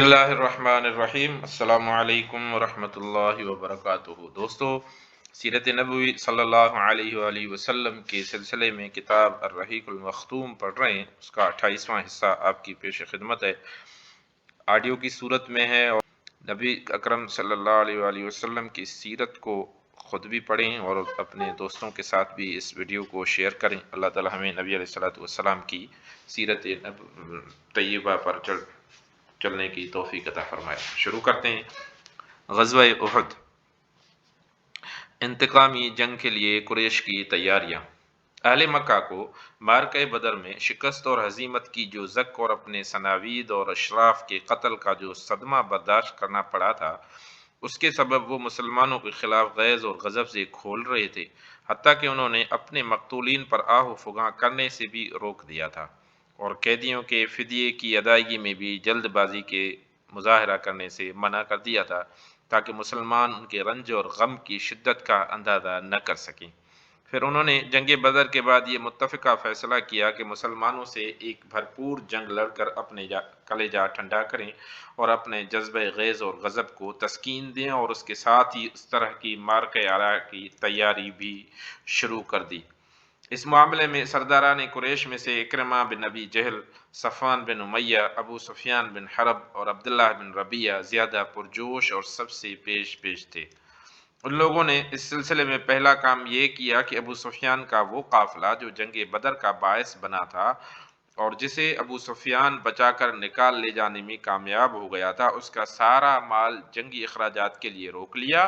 بسم اللہ الرحمن الرحیم، السلام علیکم ورحمۃ اللہ وبرکاتہ۔ دوستو، سیرت نبوی صلی اللہ علیہ وآلہ وسلم کے سلسلے میں کتاب الرحیق المختوم پڑھ رہے ہیں۔ اس کا 28واں حصہ آپ کی پیش خدمت ہے، آڈیو کی صورت میں ہے، اور نبی اکرم صلی اللہ علیہ وآلہ وسلم کی سیرت کو خود بھی پڑھیں اور اپنے دوستوں کے ساتھ بھی اس ویڈیو کو شیئر کریں۔ اللہ تعالی ہمیں نبی علیہ الصلوۃ والسلام کی سیرت طیبہ پر چلنے کی توفیق عطا فرمائے۔ شروع کرتے ہیں۔ غزوہ احد، انتقامی جنگ کے لیے قریش کی تیاریاں۔ اہل مکہ کو معرکہ بدر میں شکست اور ہزیمت کی جو زک اور اپنے سناوید اور اشراف کے قتل کا جو صدمہ برداشت کرنا پڑا تھا، اس کے سبب وہ مسلمانوں کے خلاف غیظ اور غضب سے کھول رہے تھے، حتیٰ کہ انہوں نے اپنے مقتولین پر آہ و فغاں کرنے سے بھی روک دیا تھا، اور قیدیوں کے فدیے کی ادائیگی میں بھی جلد بازی کے مظاہرہ کرنے سے منع کر دیا تھا، تاکہ مسلمان ان کے رنج اور غم کی شدت کا اندازہ نہ کر سکیں۔ پھر انہوں نے جنگ بدر کے بعد یہ متفقہ فیصلہ کیا کہ مسلمانوں سے ایک بھرپور جنگ لڑ کر اپنے کلیجہ ٹھنڈا کریں اور اپنے جذبہ غیظ اور غضب کو تسکین دیں، اور اس کے ساتھ ہی اس طرح کی معرکہ آرا کی تیاری بھی شروع کر دی۔ اس معاملے میں سرداران قریش میں سے اکرمہ بن ابی جہل، صفوان بن امیہ، ابو سفیان بن حرب اور عبداللہ بن ربیعہ زیادہ پرجوش اور سب سے پیش تھے۔ ان لوگوں نے اس سلسلے میں پہلا کام یہ کیا کہ ابو سفیان کا وہ قافلہ جو جنگ بدر کا باعث بنا تھا اور جسے ابو سفیان بچا کر نکال لے جانے میں کامیاب ہو گیا تھا، اس کا سارا مال جنگی اخراجات کے لیے روک لیا،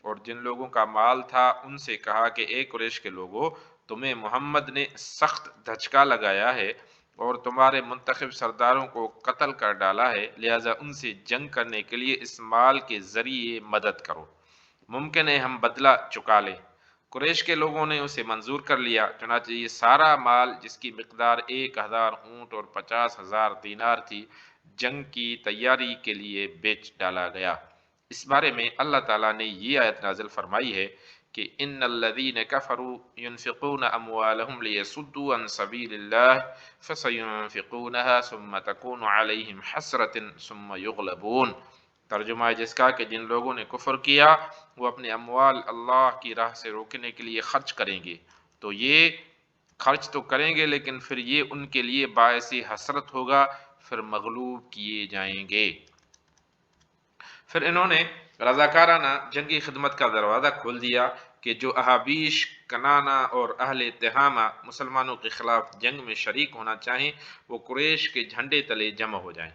اور جن لوگوں کا مال تھا ان سے کہا کہ اے قریش کے لوگوں، تمہیں محمد نے سخت دھچکا لگایا ہے اور تمہارے منتخب سرداروں کو قتل کر ڈالا ہے، لہذا ان سے جنگ کرنے کے لیے اس مال کے ذریعے مدد کرو، ممکن ہے ہم بدلہ چکا لیں۔ قریش کے لوگوں نے اسے منظور کر لیا، چنانچہ یہ سارا مال جس کی مقدار 1000 اونٹ اور 50,000 دینار تھی، جنگ کی تیاری کے لیے بیچ ڈالا گیا۔ اس بارے میں اللہ تعالیٰ نے یہ آیت نازل فرمائی ہے کہ ان الذین کفروا ينفقون اموالهم ليصدوا عن سبیل اللہ فسينفقونها ثم تكون عليهم حسرة ثم يغلبون۔ ترجمہ ہے جس کا کہ جن لوگوں نے کفر کیا وہ اپنے اموال اللہ کی راہ سے روکنے کے لیے خرچ کریں گے، تو یہ خرچ تو کریں گے لیکن پھر یہ ان کے لیے باعث حسرت ہوگا، پھر مغلوب کیے جائیں گے۔ پھر انہوں نے رضاکارانہ جنگی خدمت کا دروازہ کھول دیا کہ جو احابیش، کنانہ اور اہل تہامہ مسلمانوں کے خلاف جنگ میں شریک ہونا چاہیں، وہ قریش کے جھنڈے تلے جمع ہو جائیں۔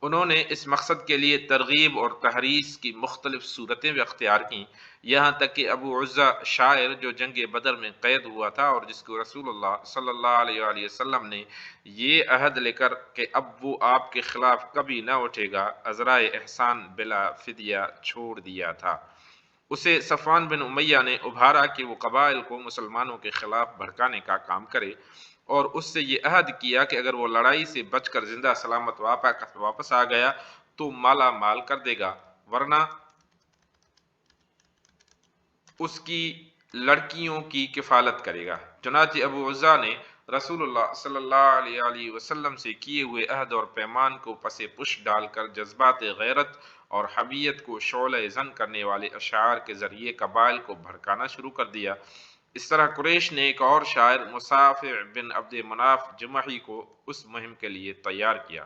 انہوں نے اس مقصد کے لیے ترغیب اور تحریض کی مختلف صورتیں بھی اختیار کیں، یہاں تک کہ ابو عزہ شاعر جو جنگ بدر میں قید ہوا تھا اور جس کو رسول اللہ صلی اللہ علیہ وآلہ وسلم نے یہ عہد لے کر کہ اب وہ آپ کے خلاف کبھی نہ اٹھے گا، عذرائے احسان بلا فدیہ چھوڑ دیا تھا، اسے صفوان بن امیہ نے ابھارا کہ وہ قبائل کو مسلمانوں کے خلاف بھڑکانے کا کام کرے، اور اس سے یہ عہد کیا کہ اگر وہ لڑائی سے بچ کر زندہ سلامت واپس آ گیا تو مالا مال کر دے گا، ورنہ اس کی لڑکیوں کی کفالت کرے گا۔ چنانچہ ابو عزہ نے رسول اللہ صلی اللہ علیہ وسلم سے کیے ہوئے عہد اور پیمان کو پس پش ڈال کر جذبات غیرت اور حمیت کو شعلہ زن کرنے والے اشعار کے ذریعے قبائل کو بھڑکانا شروع کر دیا۔ اس طرح قریش نے ایک اور شاعر مصافع بن عبد مناف جمحی کو اس مہم کے لیے تیار کیا۔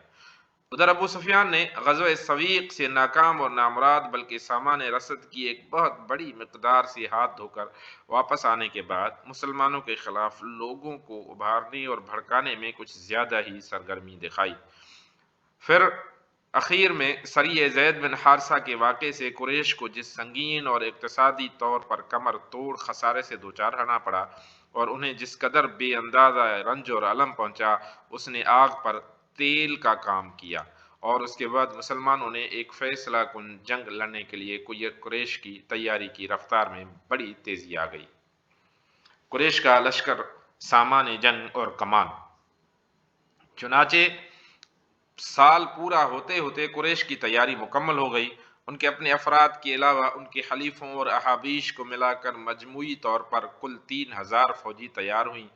ادھر ابو سفیان نے غزوہ سویق سے ناکام اور نامراد بلکہ سامان رسد کی ایک بہت بڑی مقدار سے ہاتھ دھو کر واپس آنے کے بعد مسلمانوں کے خلاف لوگوں کو ابھارنے اور بھڑکانے میں کچھ زیادہ ہی سرگرمی دکھائی۔ پھر اخیر میں سریہ زید بن حارثہ کے واقعے سے قریش کو جس سنگین اور اقتصادی طور پر کمر توڑ خسارے سے دوچار ہونا پڑا اور انہیں جس قدر بے اندازہ رنج اور الم پہنچا، اس نے آگ پر تیل کا کام کیا، اور اس کے بعد مسلمانوں نے ایک فیصلہ کن جنگ لڑنے کے لیے قریش کی تیاری کی رفتار میں بڑی تیزی آ گئی۔ قریش کا لشکر، سامان جنگ اور کمان۔ چنانچہ سال پورا ہوتے ہوتے قریش کی تیاری مکمل ہو گئی۔ ان کے اپنے افراد کے علاوہ ان کے حلیفوں اور احابیش کو ملا کر مجموعی طور پر کل 3000 فوجی تیار ہوئیں۔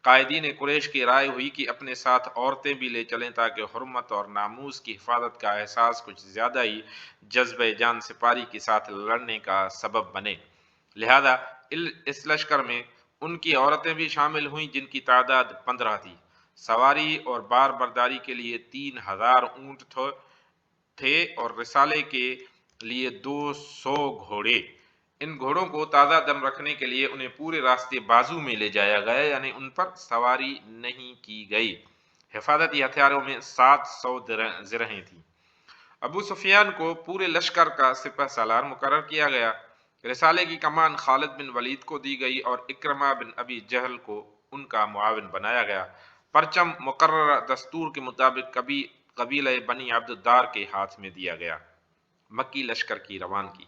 قائدین قریش کی رائے ہوئی کہ اپنے ساتھ عورتیں بھی لے چلیں تاکہ حرمت اور ناموس کی حفاظت کا احساس کچھ زیادہ ہی جذبہ جان سپاری کے ساتھ لڑنے کا سبب بنے۔ لہذا اس لشکر میں ان کی عورتیں بھی شامل ہوئیں جن کی تعداد 15 تھی۔ سواری اور بار برداری کے لیے 3000 اونٹ تھے اور رسالے کے لیے 200 گھوڑے۔ ان گھوڑوں کو تازہ دم رکھنے کے لیے انہیں پورے راستے بازو میں لے جایا گیا، یعنی ان پر سواری نہیں کی گئی۔ حفاظتی ہتھیاروں میں 700 زرہیں تھیں۔ ابو سفیان کو پورے لشکر کا سپہ سالار مقرر کیا گیا۔ رسالے کی کمان خالد بن ولید کو دی گئی اور اکرمہ بن ابی جہل کو ان کا معاون بنایا گیا۔ پرچم مقررہ دستور کے مطابق قبیلہ بنی عبد الدار کے ہاتھ میں دیا گیا۔ مکی لشکر کی روانگی۔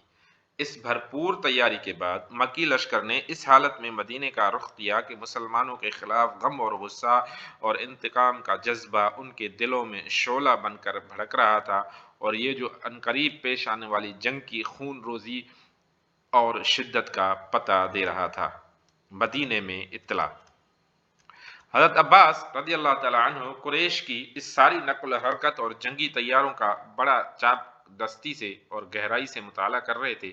اس بھرپور تیاری کے بعد مکی لشکر نے اس حالت میں مدینے کا رخ کیا کہ مسلمانوں کے خلاف غم اور غصہ اور انتقام کا جذبہ ان کے دلوں میں شعلہ بن کر بھڑک رہا تھا، اور یہ جو عنقریب پیش آنے والی جنگ کی خون روزی اور شدت کا پتہ دے رہا تھا۔ مدینے میں اطلاع۔ حضرت عباس رضی اللہ تعالیٰ عنہ قریش کی اس ساری نقل و حرکت اور جنگی تیاروں کا بڑا چاپ دستی سے اور گہرائی سے مطالعہ کر رہے تھے۔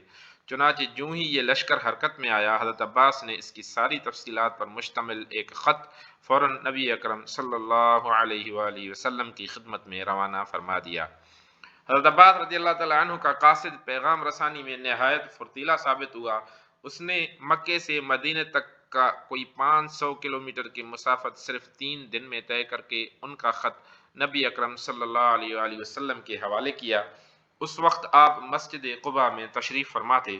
چنانچہ جو ہی یہ لشکر حرکت میں آیا، حضرت عباس نے اس کی ساری تفصیلات پر مشتمل ایک خط فوراً نبی اکرم صلی اللہ علیہ وآلہ وسلم کی خدمت میں روانہ فرما دیا۔ حضرت عباس رضی اللہ تعالیٰ عنہ کا قاصد پیغام رسانی میں نہایت فرتیلا ثابت ہوا۔ اس نے مکے سے مدینے تک کا کوئی 500 کلومیٹر کی مسافت صرف 3 دن میں طے کر کے ان کا خط نبی اکرم صلی اللہ علیہ وآلہ وسلم کے حوالے کیا۔ اس وقت آپ مسجد قباء میں تشریف فرما تھے۔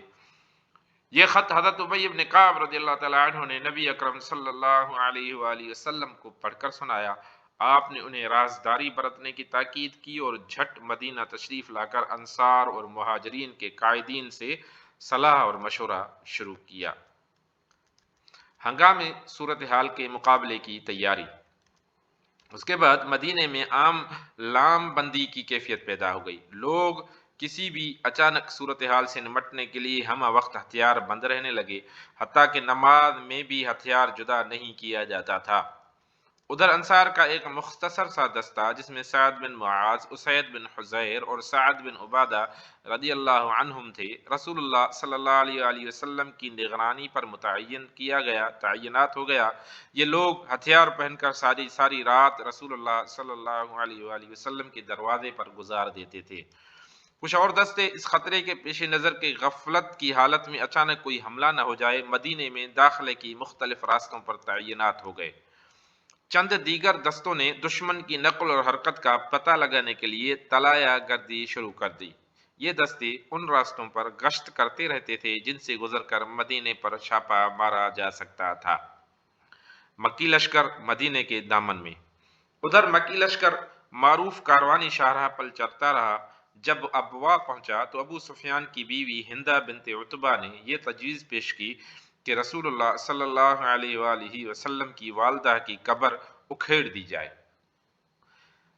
یہ خط حضرت ابی بن کعب رضی اللہ تعالیٰ عنہ نے نبی اکرم صلی اللہ علیہ وآلہ وسلم کو پڑھ کر سنایا۔ آپ نے انہیں رازداری برتنے کی تاکید کی اور جھٹ مدینہ تشریف لا کر انصار اور مہاجرین کے قائدین سے صلاح اور مشورہ شروع کیا۔ ہنگامی صورتحال کے مقابلے کی تیاری۔ اس کے بعد مدینے میں عام لام بندی کی کیفیت پیدا ہو گئی۔ لوگ کسی بھی اچانک صورتحال سے نمٹنے کے لیے ہمہ وقت ہتھیار بند رہنے لگے، حتیٰ کہ نماز میں بھی ہتھیار جدا نہیں کیا جاتا تھا۔ ادھر انصار کا ایک مختصر سا دستہ جس میں سعد بن معاذ، اسید بن حضیر اور سعد بن عبادہ رضی اللہ عنہم تھے، رسول اللہ صلی اللہ علیہ وآلہ وسلم کی نگرانی پر تعینات ہو گیا۔ یہ لوگ ہتھیار پہن کر ساری رات رسول اللہ صلی اللہ علیہ وآلہ وسلم کے دروازے پر گزار دیتے تھے۔ کچھ اور دستے اس خطرے کے پیش نظر کہ غفلت کی حالت میں اچانک کوئی حملہ نہ ہو جائے، مدینے میں داخلے کی مختلف راستوں پر تعینات ہو گئے۔ چند دیگر دستوں نے دشمن کی نقل اور حرکت کا پتہ لگانے کے لیے طلایہ گردی شروع کر دی۔ یہ دستے ان راستوں پر گشت کرتے رہتے تھے جن سے گزر کر مدینے پر چھاپا مارا جا سکتا تھا۔ مکی لشکر مدینے کے دامن میں۔ ادھر مکی لشکر معروف کاروانی شاہراہ پر چلتا رہا۔ جب ابوا پہنچا تو ابو سفیان کی بیوی ہندہ بنت عتبہ نے یہ تجویز پیش کی کہ رسول اللہ صلی اللہ علیہ وآلہ وسلم کی والدہ کی قبر اکھیڑ دی جائے،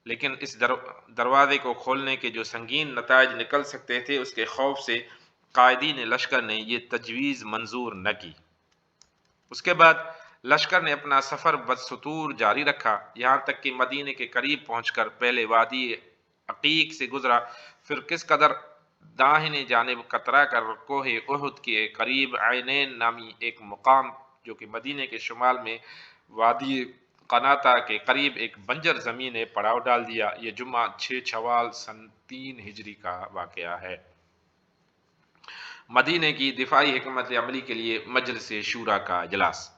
لیکن اس دروازے کو کھولنے کے جو سنگین نتائج نکل سکتے تھے اس کے خوف سے قائدین لشکر نے یہ تجویز منظور نہ کی۔ اس کے بعد لشکر نے اپنا سفر بدستور جاری رکھا، یہاں تک کہ مدینے کے قریب پہنچ کر پہلے وادی عقیق سے گزرا، پھر کس قدر داہنے جانب کترا کر کوہ احد کے قریب عینین نامی ایک مقام جو کہ مدینے کے شمال میں وادی قناطہ کے قریب ایک بنجر زمین ہے پڑاؤ ڈال دیا۔ یہ جمعہ 6 شوال سن 3 ہجری کا واقعہ ہے۔ مدینے کی دفاعی حکمت عملی کے لیے مجلس شورا کا اجلاس۔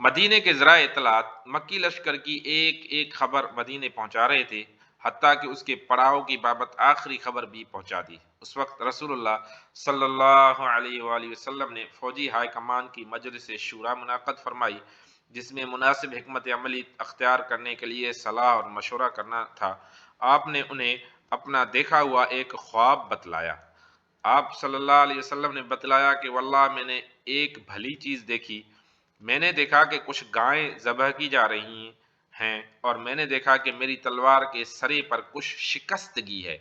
مدینے کے ذرائع اطلاعات مکی لشکر کی ایک خبر مدینے پہنچا رہے تھے، حتیٰ کہ اس کے پڑاؤ کی بابت آخری خبر بھی پہنچا دی۔ اس وقت رسول اللہ صلی اللہ علیہ وآلہ وسلم نے فوجی ہائی کمان کی مجلس شورا منعقد فرمائی، جس میں مناسب حکمت عملی اختیار کرنے کے لیے صلاح اور مشورہ کرنا تھا۔ آپ نے انہیں اپنا دیکھا ہوا ایک خواب بتلایا۔ آپ صلی اللہ علیہ وسلم نے بتلایا کہ واللہ میں نے ایک بھلی چیز دیکھی۔ میں نے دیکھا کہ کچھ گائیں ذبح کی جا رہی ہیں، اور میں نے دیکھا کہ میری تلوار کے سرے پر کچھ شکستگی ہے،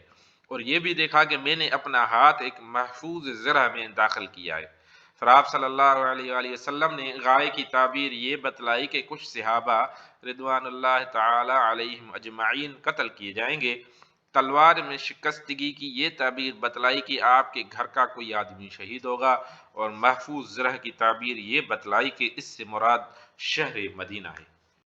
اور یہ بھی دیکھا کہ میں نے اپنا ہاتھ ایک محفوظ زرہ میں داخل کیا ہے۔ پھر آپ صلی اللہ علیہ وآلہ وسلم نے غائے کی تعبیر یہ بتلائی کہ کچھ صحابہ رضوان اللہ تعالی علیہم اجمعین قتل کیے جائیں گے۔ تلوار میں شکستگی کی یہ تعبیر بتلائی کہ آپ کے گھر کا کوئی آدمی شہید ہوگا، اور محفوظ زرہ کی تعبیر یہ بتلائی کہ اس سے مراد شہر مدینہ ہے۔